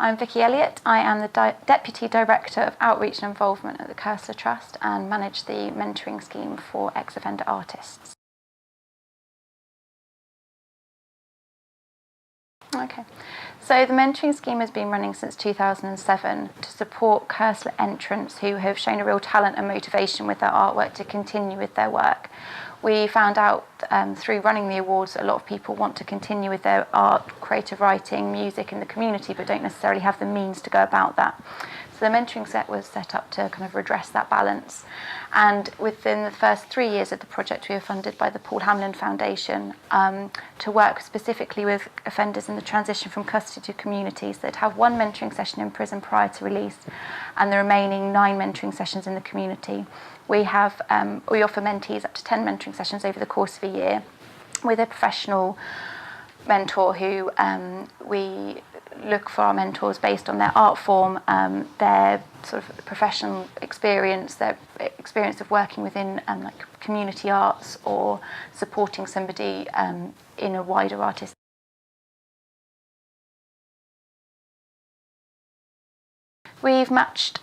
I'm Vikki Elliott. I am the Deputy Director of Outreach and Involvement at the Cursor Trust and manage the mentoring scheme for ex-offender artists. Okay, so the mentoring scheme has been running since 2007 to support Cursor entrants who have shown a real talent and motivation with their artwork to continue with their work. We found out through running the awards that a lot of people want to continue with their art, creative writing, music in the community, but don't necessarily have the means to go about that. So the mentoring set was set up to kind of redress that balance. And within the first 3 years of the project, we were funded by the Paul Hamlyn Foundation to work specifically with offenders in the transition from custody to community. So they'd have one mentoring session in prison prior to release and the remaining 9 mentoring sessions in the community. We offer mentees up to 10 mentoring sessions over the course of a year with a professional mentor who we look for our mentors based on their art form, their sort of professional experience, their experience of working within like community arts or supporting somebody in a wider artist. We've matched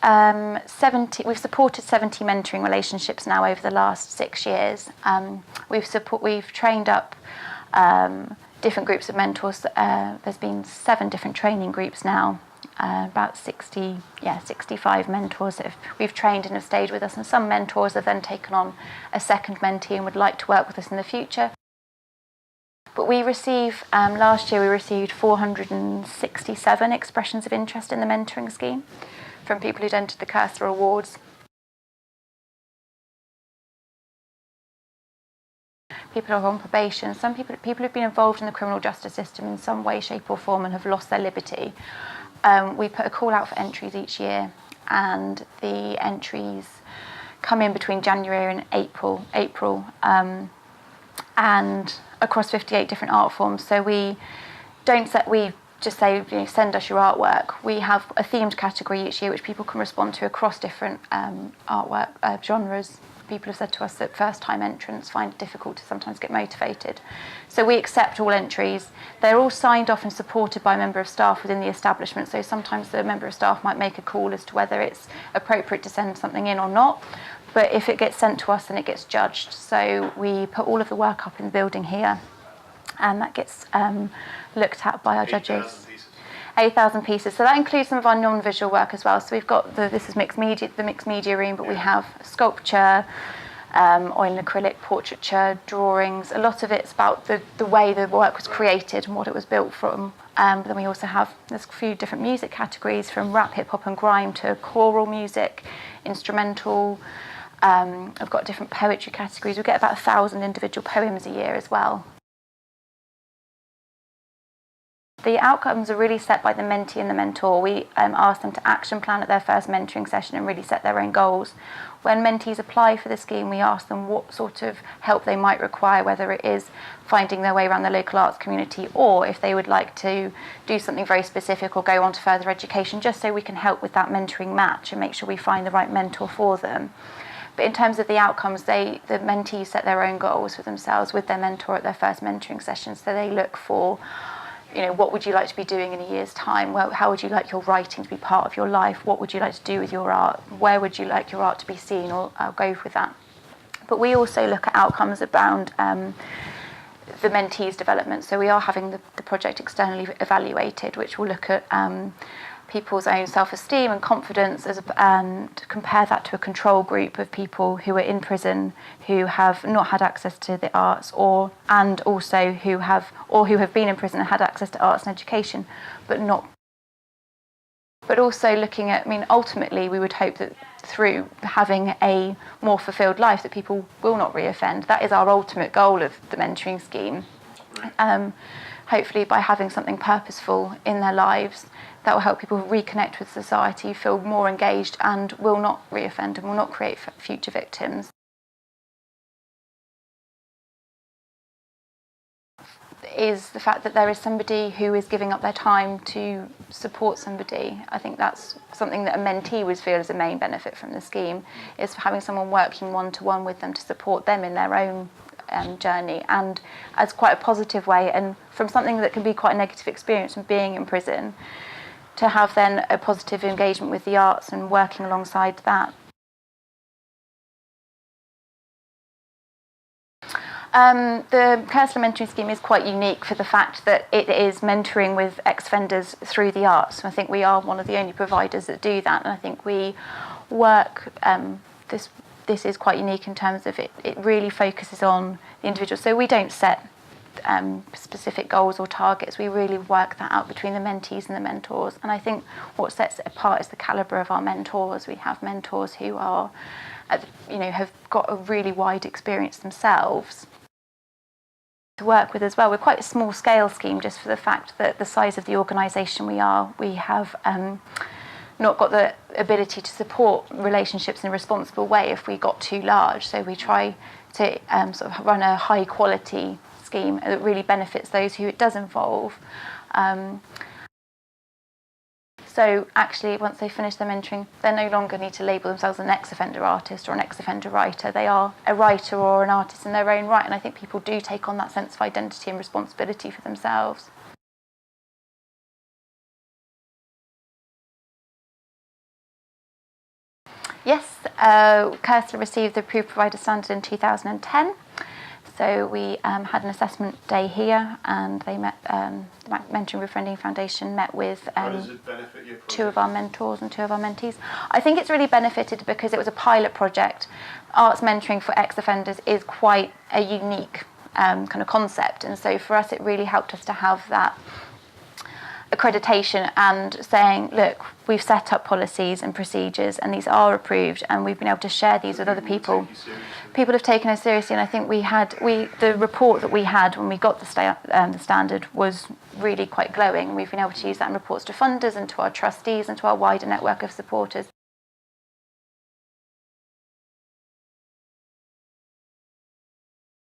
we've supported 70 mentoring relationships now over the last 6 years. We've trained up different groups of mentors. There's been 7 different training groups now, about 65 mentors that we've trained and have stayed with us, and some mentors have then taken on a second mentee and would like to work with us in the future. But we last year we received 467 expressions of interest in the mentoring scheme from people who'd entered the Cursor Awards. People are on probation. Some people who've been involved in the criminal justice system in some way, shape or form and have lost their liberty. We put a call out for entries each year, and the entries come in between January and April, and across 58 different art forms. So we just say, send us your artwork. We have a themed category each year which people can respond to across different artwork genres. People have said to us that first-time entrants find it difficult to sometimes get motivated. So we accept all entries. They're all signed off and supported by a member of staff within the establishment, so sometimes the member of staff might make a call as to whether it's appropriate to send something in or not. But if it gets sent to us, then it gets judged. So we put all of the work up in the building here, and that gets looked at by our judges. 8,000 pieces. So that includes some of our non-visual work as well. So we've got this is the mixed media room, but we have sculpture, oil and acrylic, portraiture, drawings. A lot of it's about the way the work was created and what it was built from. But then we also there's a few different music categories, from rap, hip hop and grime to choral music, instrumental. I've got different poetry categories. We get about 1,000 individual poems a year as well. The outcomes are really set by the mentee and the mentor. We ask them to action plan at their first mentoring session and really set their own goals. When mentees apply for the scheme, we ask them what sort of help they might require, whether it is finding their way around the local arts community or if they would like to do something very specific or go on to further education, just so we can help with that mentoring match and make sure we find the right mentor for them. But in terms of the outcomes, the mentees set their own goals for themselves with their mentor at their first mentoring session. So they look for, what would you like to be doing in a year's time? Well, how would you like your writing to be part of your life? What would you like to do with your art? Where would you like your art to be seen? Or I'll go with that. But we also look at outcomes around the mentees' development. So we are having the project externally evaluated, which will look at people's own self-esteem and confidence and compare that to a control group of people who are in prison who have not had access to the arts and also who have been in prison and had access to arts and education but also looking at, ultimately we would hope that through having a more fulfilled life that people will not reoffend. That is our ultimate goal of the mentoring scheme. Hopefully by having something purposeful in their lives that will help people reconnect with society, feel more engaged and will not reoffend and will not create future victims. Is the fact that there is somebody who is giving up their time to support somebody. I think that's something that a mentee would feel is a main benefit from the scheme, is having someone working one-to-one with them to support them in their own journey, and as quite a positive way, and from something that can be quite a negative experience from being in prison. to have then a positive engagement with the arts and working alongside that. The counselor mentoring scheme is quite unique for the fact that it is mentoring with ex-offenders through the arts. I think we are one of the only providers that do that, and I think we work, this is quite unique in terms of it really focuses on the individual. So we don't set specific goals or targets. We really work that out between the mentees and the mentors. And I think what sets it apart is the calibre of our mentors. We have mentors who are, have got a really wide experience themselves to work with as well. We're quite a small scale scheme just for the fact that the size of the organisation we are. We have not got the ability to support relationships in a responsible way if we got too large. So we try to sort of run a high quality scheme that really benefits those who it does involve. So actually, once they finish their mentoring, they no longer need to label themselves an ex-offender artist or an ex-offender writer. They are a writer or an artist in their own right, and I think people do take on that sense of identity and responsibility for themselves. Yes, Cursor received the Approved Provider Standard in 2010. So we had an assessment day here, and they met, the Mentoring Befriending Foundation met with How does it benefit your project? 2 of our mentors and 2 of our mentees. I think it's really benefited because it was a pilot project. Arts mentoring for ex-offenders is quite a unique kind of concept, and so for us it really helped us to have that accreditation and saying, look, we've set up policies and procedures and these are approved, and we've been able to share these with other people. People have taken us seriously, and I think the report that we had when we got the standard was really quite glowing. We've been able to use that in reports to funders and to our trustees and to our wider network of supporters.